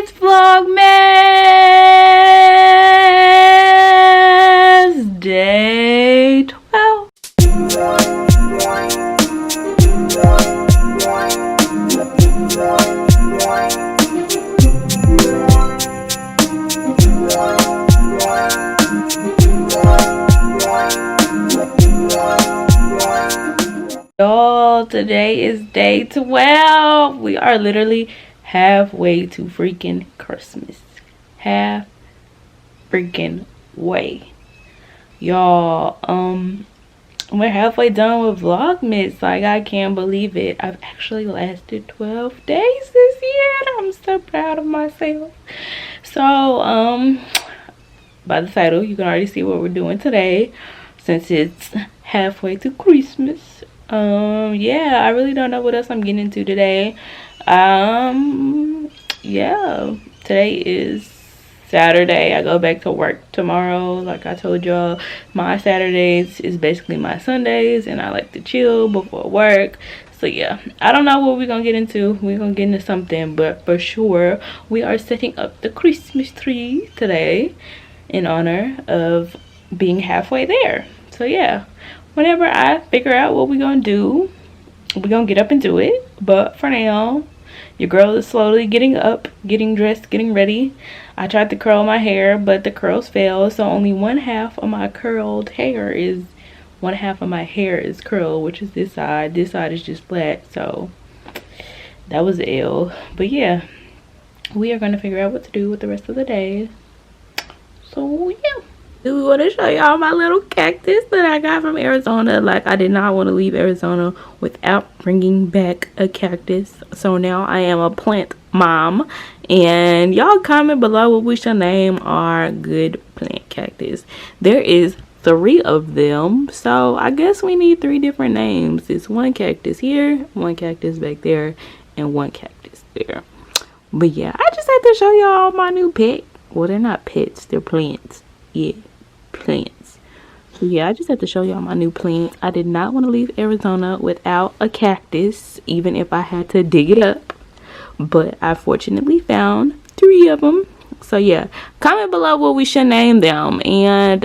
It's Vlogmas Day 12. Y'all, today is day 12. We are literally halfway to freaking Christmas. Half freaking way. Y'all, we're halfway done with Vlogmas. Like, I can't believe it. I've actually lasted 12 days this year, and I'm so proud of myself. So, by the title, you can already see what we're doing today, since it's halfway to Christmas. Yeah, I really don't know what else I'm getting into today. Yeah, today is Saturday. I go back to work tomorrow. Like I told y'all, my Saturdays is basically my Sundays, and I like to chill before work. So yeah, I don't know what we're gonna get into. We're gonna get into something, but for sure we are setting up the Christmas tree today in honor of being halfway there. So yeah, whenever I figure out what we're gonna do, we're gonna get up and do it. But for now, your girl is slowly getting up, getting dressed, getting ready. I tried to curl my hair, but the curls failed, so only one half of my curled hair is curled, which is this side. This side is just flat, so that was ill. But yeah, we are gonna figure out what to do with the rest of the day. So yeah, we want to show y'all my little cactus that I got from Arizona. Like, I did not want to leave Arizona without bringing back a cactus, so now I am a plant mom. And y'all comment below what we should name our good plant cactus. There is 3 of them, so I guess we need 3 different names. It's one cactus here, one cactus back there, and one cactus there. But yeah, I just had to show y'all my new pet. Well, they're not pets, they're plants. Yeah, plants. So yeah, I just had to show y'all my new plants. I did not want to leave Arizona without a cactus, even if I had to dig it up. But I fortunately found 3 of them. So yeah, comment below what we should name them, and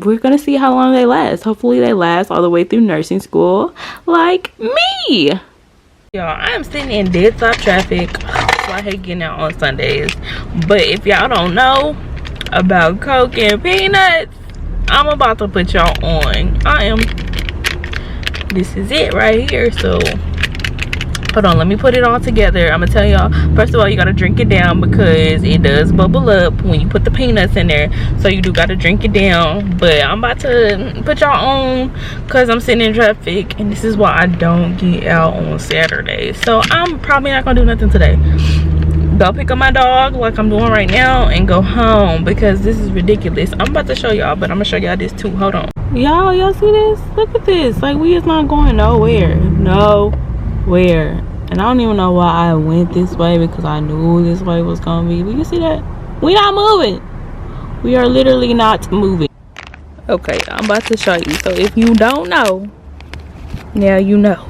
we're gonna see how long they last. Hopefully they last all the way through nursing school, like me. Y'all, I'm sitting in dead stop traffic, so I hate getting out on Sundays. But if y'all don't know about Coke and peanuts, I'm about to put y'all on. This is it right here. So hold on, let me put it all together. I'm gonna tell y'all, first of all, you gotta drink it down because it does bubble up when you put the peanuts in there. So you do gotta drink it down. But I'm about to put y'all on because I'm sitting in traffic, and this is why I don't get out on Saturdays. So I'm probably not gonna do nothing today. Go pick up my dog like I'm doing right now and go home because this is ridiculous. I'm about to show y'all, but I'm gonna show y'all this too. Hold on. Y'all see this? Look at this. Like, we is not going nowhere. Nowhere. And I don't even know why I went this way, because I knew this way was gonna be. But you see that? We not moving. We are literally not moving. Okay, I'm about to show you. So if you don't know, now you know.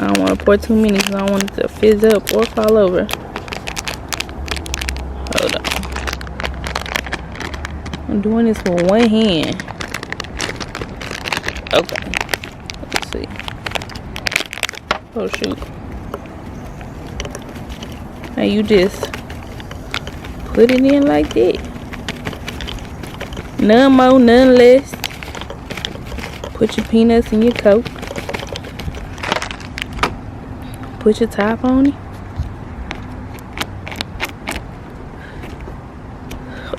I don't want to pour too many because I don't want it to fizz up or fall over. Hold on. I'm doing this with one hand. Okay. Let's see. Oh shoot. Now you just put it in like that. None more, none less. Put your peanuts in your Coke. Put your top on it.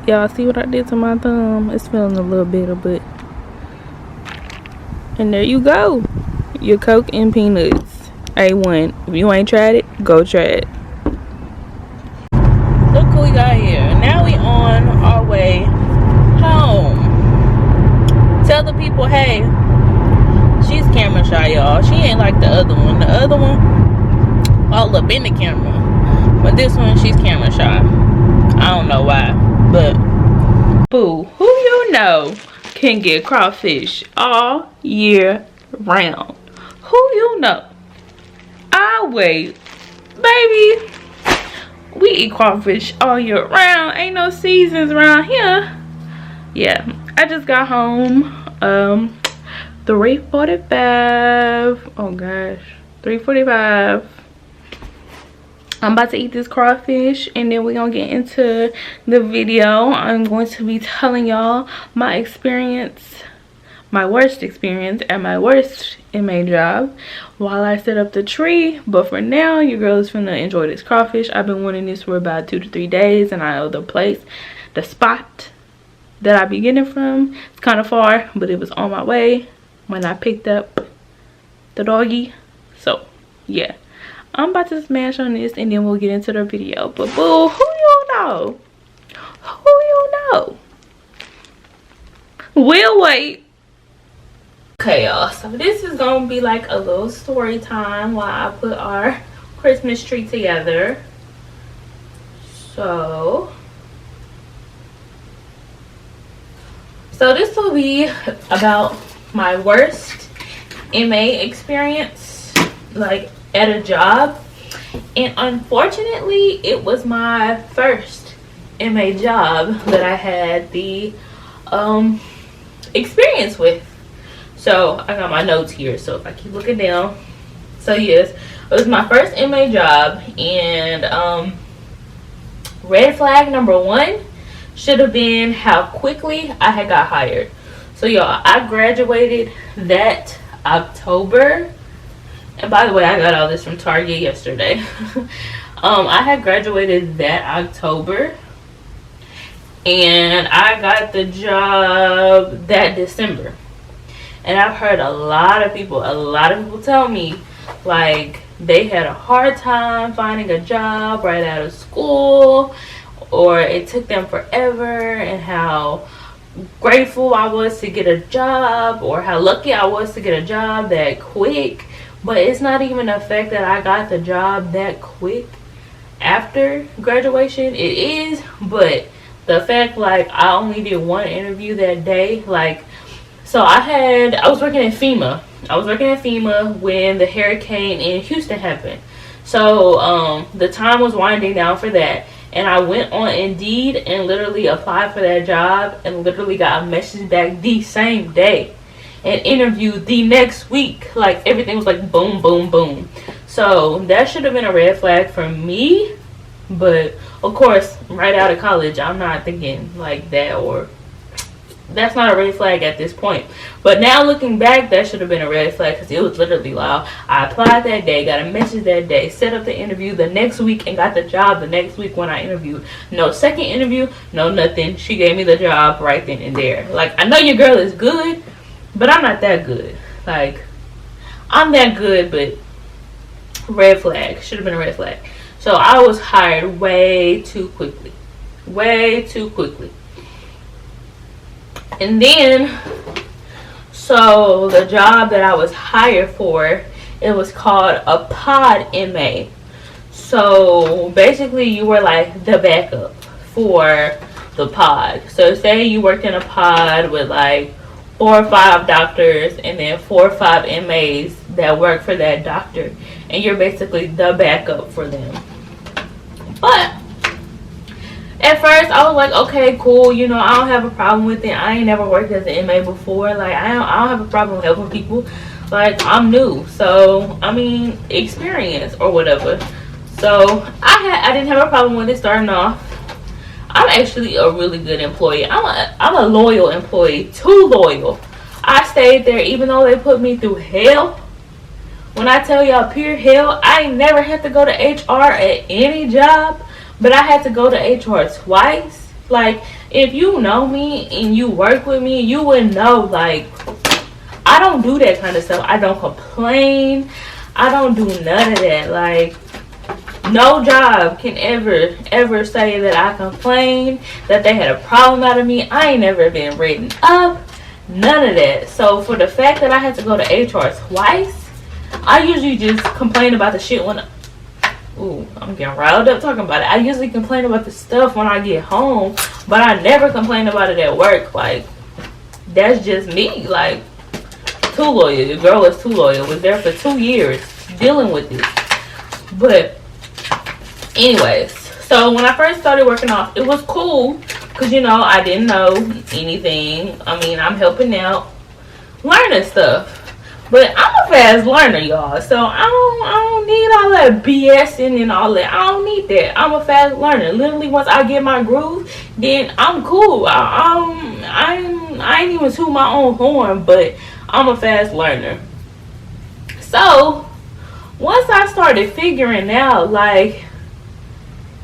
Y'all see what I did to my thumb? It's feeling a little bitter, but. And there you go. Your Coke and peanuts. A1. If you ain't tried it, go try it. Look who we got here. Now we on our way home. Tell the people, hey, she's camera shy, y'all. She ain't like the other one. The other one, all up in the camera, but this one, she's camera shy. I don't know why, but boo, who you know can get crawfish all year round? Who you know? I wait, baby. eat crawfish all year round. Ain't no seasons around here. Yeah, I just got home 3:45. Oh gosh, 3:45. I'm about to eat this crawfish and then we're gonna get into the video. I'm going to be telling y'all my experience, my worst experience at my worst MA job while I set up the tree. But for now, your girl is finna enjoy this crawfish. I've been wanting this for about 2 to 3 days, and I know the spot that I be getting from. It's kind of far, but it was on my way when I picked up the doggy. So yeah, I'm about to smash on this and then we'll get into the video. But boo, who you know? Who you know? We'll wait. Okay, y'all, so this is gonna be like a little story time while I put our Christmas tree together. So this will be about my worst MA experience, like at a job. And unfortunately, it was my first MA job that I had the experience with. So I got my notes here, so if I keep looking down. So yes, it was my first MA job, and red flag number 1 should have been how quickly I had got hired. So y'all, I graduated that October, and by the way, I got all this from Target yesterday. I had graduated that October, and I got the job that December. And I've heard a lot of people tell me like they had a hard time finding a job right out of school, or it took them forever, and how grateful I was to get a job, or how lucky I was to get a job that quick. But it's not even the fact that I got the job that quick after graduation. It is, but the fact like I only did 1 interview that day. Like, so I was working at FEMA. I was working at FEMA when the hurricane in Houston happened. So the time was winding down for that. And I went on Indeed and literally applied for that job, and literally got a message back the same day and interviewed the next week. Like, everything was like boom, boom, boom. So that should have been a red flag for me. But of course, right out of college, I'm not thinking like that, or that's not a red flag at this point. But now looking back, that should have been a red flag, because it was literally loud. I applied that day, got a message that day, set up the interview the next week, and got the job the next week when I interviewed. No second interview, no nothing. She gave me the job right then and there. Like, I know your girl is good, but I'm not that good. Like, I'm that good, but red flag. Should have been a red flag. So I was hired way too quickly. Way too quickly. And then, so the job that I was hired for, it was called a pod MA. So basically you were like the backup for the pod. So say you worked in a pod with like 4 or 5 doctors, and then 4 or 5 MAs that work for that doctor, and you're basically the backup for them. But at first I was like, okay, cool, you know, I don't have a problem with it. I ain't never worked as an MA before. Like, I don't have a problem with helping people. Like, I'm new, so I mean, experience or whatever. So I didn't have a problem with it starting off. I'm actually a really good employee. I'm a loyal employee, too loyal. I stayed there even though they put me through hell. When I tell y'all pure hell, I ain't never had to go to HR at any job. But I had to go to HR twice. Like, if you know me and you work with me, you would know, like, I don't do that kind of stuff. I don't complain. I don't do none of that. Like, no job can ever say that I complained, that they had a problem out of me. I ain't never been written up. None of that. So, for the fact that I had to go to HR twice, I usually just complain about the shit when... Ooh, I'm getting riled up talking about it. I usually complain about the stuff when I get home, but I never complain about it at work. Like, that's just me. Like, too loyal. Your girl is too loyal. Was there for 2 years dealing with it. But anyways, So when I first started working off, it was cool because, you know, I didn't know anything. I mean, I'm helping out, learning stuff. But I'm a fast learner, y'all. So I don't need all that BSing and all that. I don't need that. I'm a fast learner. Literally, once I get my groove, then I'm cool. I ain't even toot my own horn, but I'm a fast learner. So once I started figuring out, like,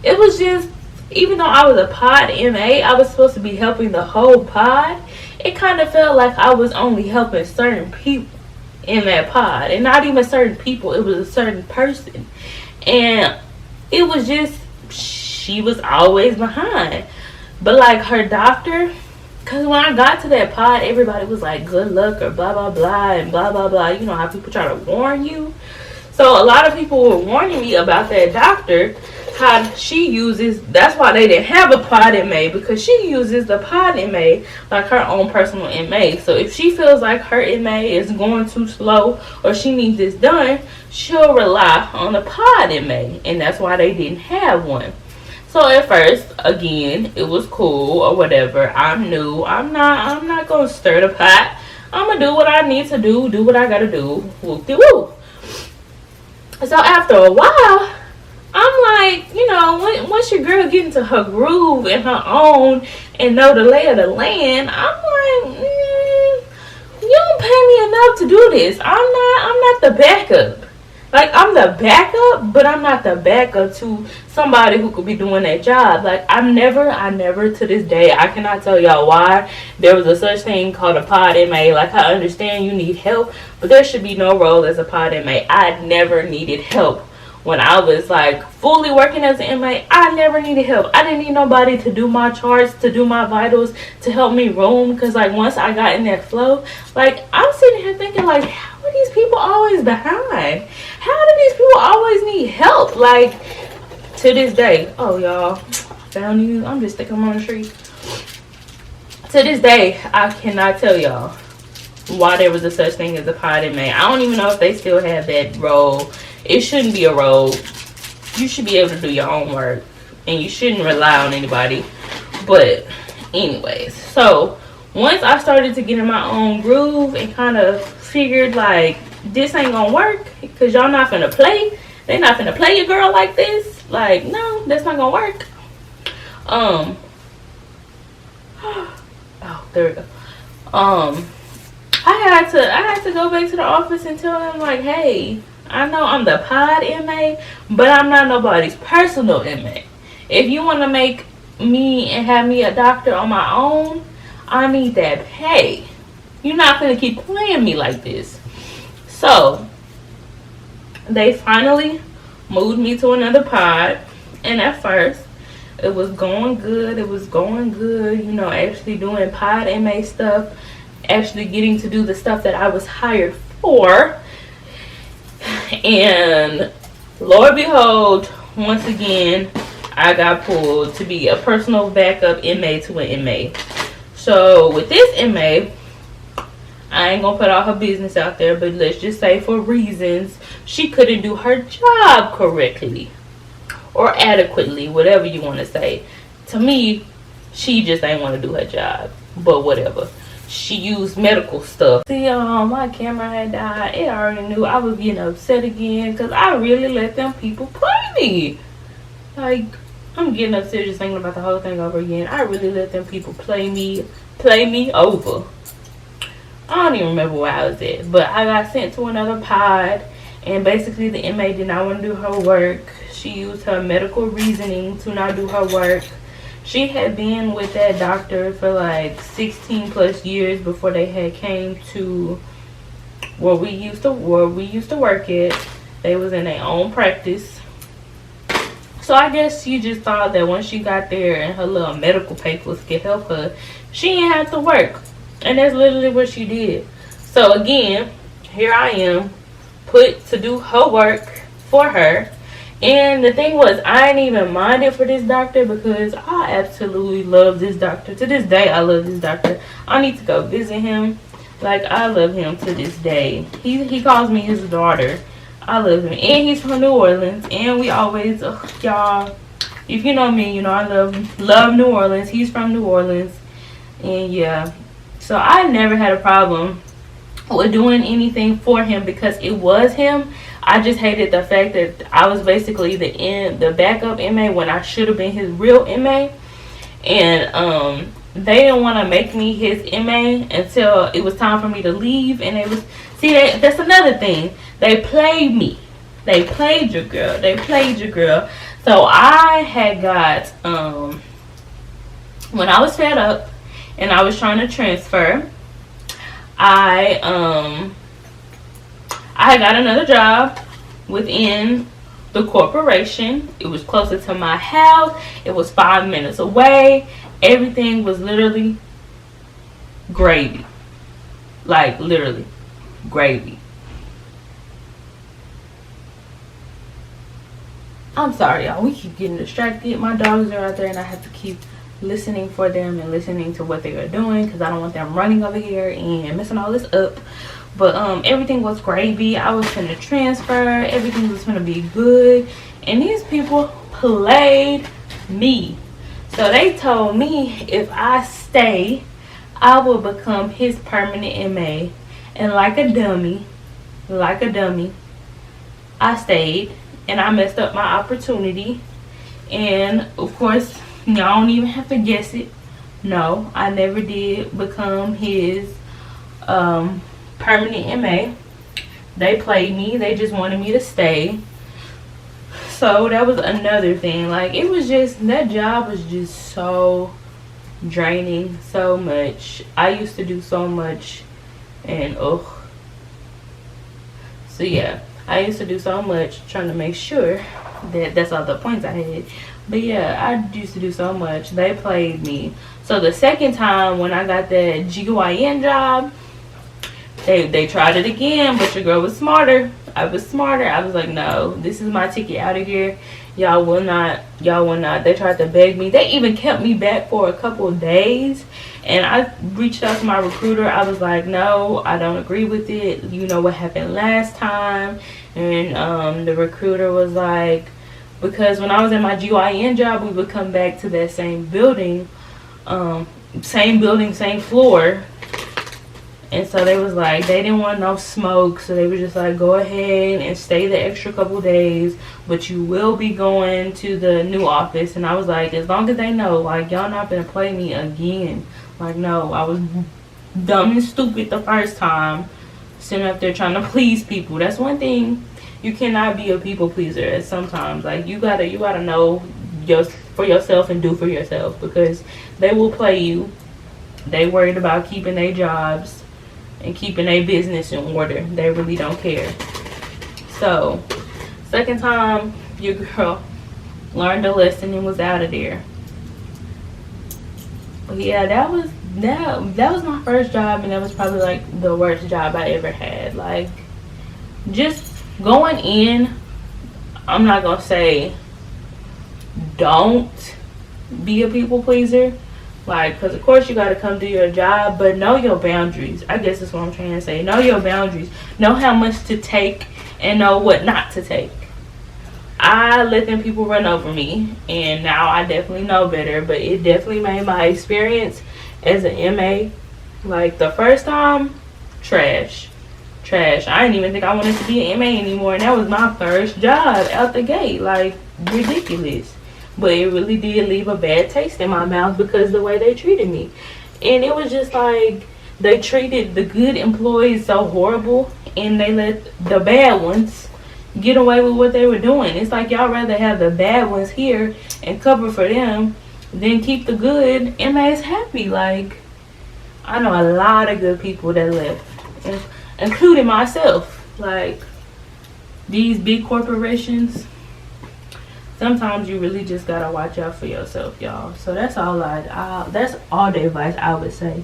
it was just, even though I was a pod MA, I was supposed to be helping the whole pod. It kind of felt like I was only helping certain people in that pod, and not even certain people, it was a certain person. And it was just, she was always behind. But like her doctor, because when I got to that pod, everybody was like, good luck or blah blah blah and blah blah blah. You know how people try to warn you. So a lot of people were warning me about that doctor, how she uses, that's why they didn't have a pod MA, because she uses the pod MA like her own personal MA. So if she feels like her MA is going too slow or she needs this done, she'll rely on the pod MA, and that's why they didn't have one. So at first, again, it was cool or whatever. I'm new. I'm not gonna stir the pot. I'm gonna do what I need to do what I gotta do. Whoop-de-woo. So after a while, I'm like, you know, once your girl get into her groove and her own and know the lay of the land, I'm like, you don't pay me enough to do this. I'm not the backup. Like, I'm the backup, but I'm not the backup to somebody who could be doing that job. Like, I never to this day, I cannot tell y'all why there was a such thing called a pod MA. Like, I understand you need help, but there should be no role as a pod MA. I never needed help. When I was like fully working as an MA, I never needed help. I didn't need nobody to do my charts, to do my vitals, to help me room. Because like once I got in that flow, like I'm sitting here thinking like, how are these people always behind? How do these people always need help? Like to this day, oh y'all, found you. I'm just thinking I'm on the street. To this day, I cannot tell y'all why there was a such thing as a pod MA. I don't even know if they still have that role. It shouldn't be a role. You should be able to do your own work, and you shouldn't rely on anybody. But anyways, so once I started to get in my own groove and kind of figured like this ain't gonna work because y'all not finna play. They not finna play your girl like this. Like, no, that's not gonna work. Oh, there we go. I had to go back to the office and tell them like, hey, I know I'm the pod MA, but I'm not nobody's personal MA. If you want to make me and have me a doctor on my own, I need that pay. You're not going to keep playing me like this. So, they finally moved me to another pod. And at first, it was going good. You know, actually doing pod MA stuff. Actually getting to do the stuff that I was hired for. And Lord behold, once again, I got pulled to be a personal backup MA to an MA. So with this MA, I ain't gonna put all her business out there, but let's just say for reasons she couldn't do her job correctly or adequately, whatever you want to say. To me, she just ain't want to do her job, but whatever. She used medical stuff. See, my camera had died. It already knew I was getting upset again because I really let them people play me. Like, I'm getting upset just thinking about the whole thing over again. I really let them people play me over. I don't even remember where I was at, but I got sent to another pod, and basically the MA did not want to do her work. She used her medical reasoning to not do her work. She had been with that doctor for like 16 plus years before they had came to where we used to work at. They was in their own practice. So I guess she just thought that once she got there and her little medical papers could help her, she didn't have to work. And that's literally what she did. So again, here I am, put to do her work for her. And the thing was, I ain't even minded for this doctor because I absolutely love this doctor. To this day, I love this doctor. I need to go visit him. Like, I love him to this day. He calls me his daughter. I love him. And he's from New Orleans. And we always, y'all, if you know me, you know I love New Orleans. He's from New Orleans. And yeah, so I never had a problem with doing anything for him because it was him. I just hated the fact that I was basically the backup inmate when I should have been his real inmate. And they didn't want to make me his inmate until it was time for me to leave. And that's another thing. They played me. They played your girl. They played your girl. So I had got when I was fed up and I was trying to transfer, I got another job within the corporation. It was closer to my house. It was 5 minutes away. Everything was literally gravy. Like literally gravy. I'm sorry, y'all. We keep getting distracted. My dogs are out there and I have to keep listening for them and listening to what they are doing because I don't want them running over here and messing all this up. But everything was gravy. I was finna transfer. Everything was finna be good. And these people played me. So they told me if I stay, I will become his permanent inmate. And like a dummy, I stayed. And I messed up my opportunity. And of course, y'all don't even have to guess it. No, I never did become his permanent inmate. They played me. They just wanted me to stay. So that was another thing. Like, it was just, that job was just so draining, so much. I used to do so much. And so yeah, I used to do so much trying to make sure that's all the points I had. But yeah, I used to do so much. They played me. So the second time when I got that GYN job, they tried it again, but your girl was smarter. I was smarter. I was like, no, this is my ticket out of here. Y'all will not. They tried to beg me. They even kept me back for a couple of days. And I reached out to my recruiter. I was like, no, I don't agree with it. You know what happened last time. And the recruiter was like, because when I was in my GYN job, we would come back to that same building, same floor. And so they was like, they didn't want no smoke. So they were just like, go ahead and stay the extra couple days. But you will be going to the new office. And I was like, as long as they know, like, y'all not gonna play me again. Like, no, I was dumb and stupid the first time. Sitting up there trying to please people. That's one thing. You cannot be a people pleaser sometimes. Like, you gotta know for yourself and do for yourself. Because they will play you. They worried about keeping their jobs and keeping their business in order. They really don't care. So, second time, your girl learned a lesson and was out of there. But yeah, that was my first job, and that was probably like the worst job I ever had. Like, just going in, I'm not gonna say don't be a people pleaser. Like, because of course you got to come do your job, but know your boundaries. I guess that's what I'm trying to say. Know your boundaries. Know how much to take and know what not to take. I let them people run over me, and now I definitely know better, but it definitely made my experience as an MA, like, the first time, trash. I didn't even think I wanted to be an MA anymore, and that was my first job out the gate. Like, ridiculous. But it really did leave a bad taste in my mouth because the way they treated me. And it was just like, they treated the good employees so horrible, and they let the bad ones get away with what they were doing. It's like, y'all rather have the bad ones here and cover for them than keep the good MAs happy. Like, I know a lot of good people that left, including myself. Like, these big corporations, sometimes you really just gotta watch out for yourself, y'all. So that's all that's all the advice I would say,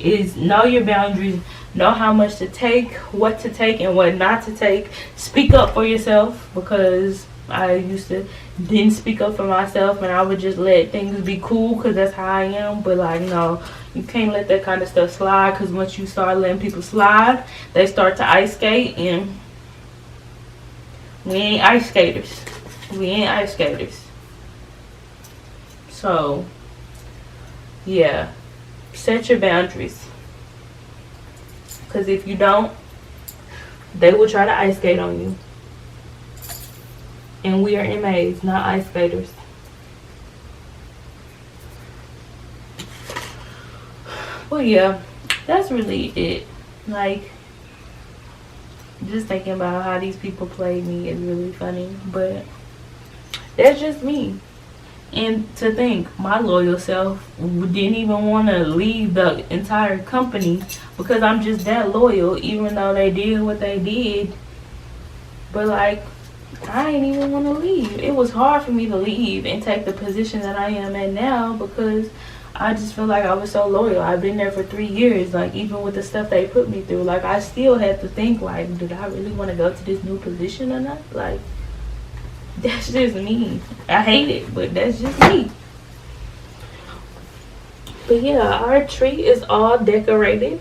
is know your boundaries, know how much to take, what to take and what not to take. Speak up for yourself, because I used to didn't speak up for myself, and I would just let things be cool because that's how I am. But like, no, you can't let that kind of stuff slide, because once you start letting people slide, they start to ice skate, and we ain't ice skaters. So yeah, set your boundaries, because if you don't, they will try to ice skate on you. And we are MAs, not ice skaters. Well, yeah, that's really it. Like, just thinking about how these people play me is really funny, but that's just me. And to think, my loyal self didn't even want to leave the entire company because I'm just that loyal, even though they did what they did. But like, I didn't even want to leave. It was hard for me to leave and take the position that I am at now because I just feel like I was so loyal. I've been there for 3 years. Like, even with the stuff they put me through, like, I still had to think, like, did I really want to go to this new position or not? Like, that's just me. I hate it, but that's just me. But yeah, our tree is all decorated.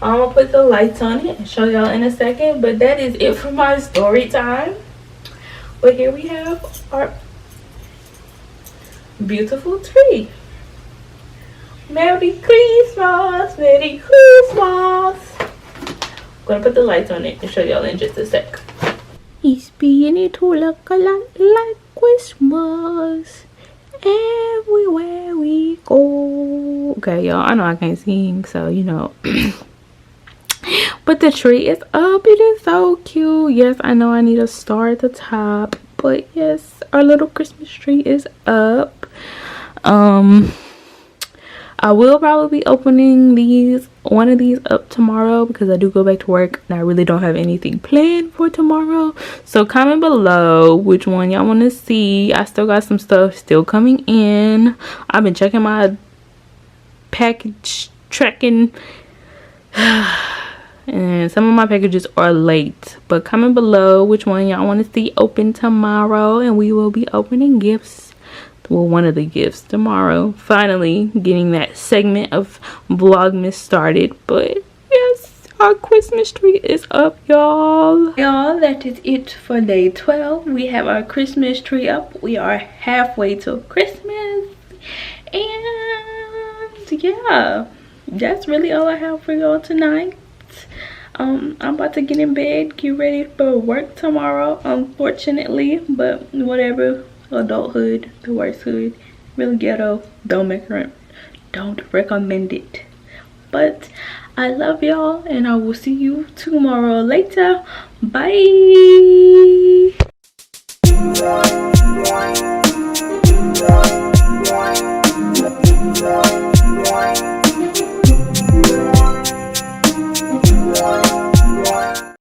I'm gonna put the lights on it and show y'all in a second, but that is it for my story time. But here we have our beautiful tree. Merry Christmas, Merry Christmas. I'm gonna put the lights on it and show y'all in just a sec. It's beginning to look a lot like Christmas everywhere we go. Okay, y'all, I know I can't sing, so you know. But the tree is up. It is so cute. Yes, I know I need a star at the top, but yes, our little Christmas tree is up. I will probably be opening one of these up tomorrow because I do go back to work and I really don't have anything planned for tomorrow. So comment below which one y'all want to see. I still got some stuff still coming in. I've been checking my package tracking and some of my packages are late, but comment below which one y'all want to see open tomorrow, and we will be opening gifts, well, one of the gifts tomorrow. Finally getting that segment of Vlogmas started. But yes, our Christmas tree is up, y'all. That is it for day 12. We have our Christmas tree up. We are halfway to Christmas, and yeah, that's really all I have for y'all tonight. I'm about to get in bed, get ready for work tomorrow, unfortunately, but whatever. Adulthood, the worst hood, really ghetto. Don't recommend it. But I love y'all, and I will see you tomorrow. Later, bye.